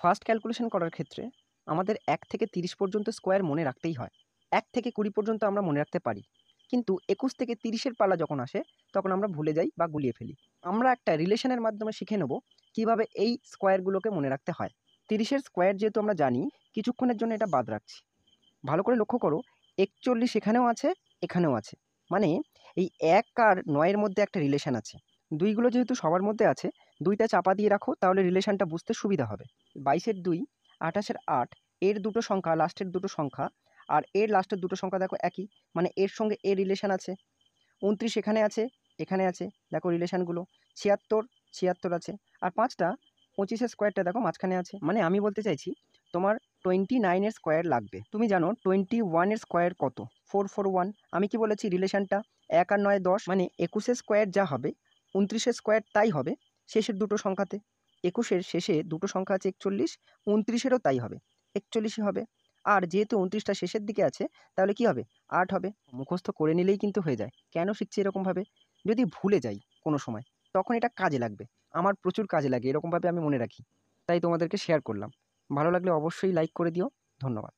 First calculation করার ক্ষেত্রে আমাদের 1 থেকে 30 পর্যন্ত স্কোয়ার মনে রাখতেই হয়। 1 থেকে 20 পর্যন্ত আমরা মনে রাখতে পারি। কিন্তু 21 থেকে 30 এর পালা যখন আসে তখন আমরা ভুলে যাই বা গুলিয়ে ফেলি। আমরা একটা রিলেশনের মাধ্যমে শিখে নেব কিভাবে এই স্কোয়ারগুলোকে মনে রাখতে হয়। 30 এর স্কোয়ার যেহেতু আমরা জানি, কিছুক্ষণের জন্য এটা বাদ রাখছি। ভালো করে লক্ষ্য করো, 41 এখানেও আছে, এখানেও আছে। মানে এই 1 আর 9 এর মধ্যে একটা রিলেশন আছে। 2 গুলো যেহেতু সবার মধ্যে আছে, 2টা চাপা দিয়ে রাখো, তাহলে রিলেশনটা বুঝতে সুবিধা হবে। 22 এর 2, 28 এর 8, এর দুটো সংখ্যা, লাস্টের দুটো সংখ্যা আর এর লাস্টের দুটো সংখ্যা দেখো একই, মানে এর সঙ্গে এর রিলেশন আছে। 29 এখানে আছে, এখানে আছে, দেখো রিলেশনগুলো। 76, 76 আছে। আর 5টা 25 এর স্কোয়ারটা দেখো মাঝখানে আছে। মানে আমি বলতে চাইছি তোমার 29 এর স্কোয়ার লাগবে। তুমি জানো 21 এর স্কোয়ার কত? 441। আমি কি বলেছি রিলেশনটা 1 আর 9 10, মানে 21 এর স্কোয়ার যা হবে 29 এর স্কোয়ার তাই হবে শেষের দুটো সংখ্যাতে। 21 এর শেষে দুটো সংখ্যা আছে 41, 29 এরও তাই হবে, 41ই হবে। আর যেহেতু 29টা শেষের দিকে আছে, তাহলে কি হবে? 8 হবে। মুখস্থ করে নিলেই কিন্তু হয়ে যায়। কেন শিখছি এরকমভাবে? যদি ভুলে যাই কোনো সময়, তখন এটা কাজে লাগবে। আমার প্রচুর কাজে লাগে, এরকমভাবে আমি মনে রাখি। তাই তোমাদেরকে শেয়ার করলাম। ভালো লাগলে অবশ্যই লাইক করে দিও। ধন্যবাদ।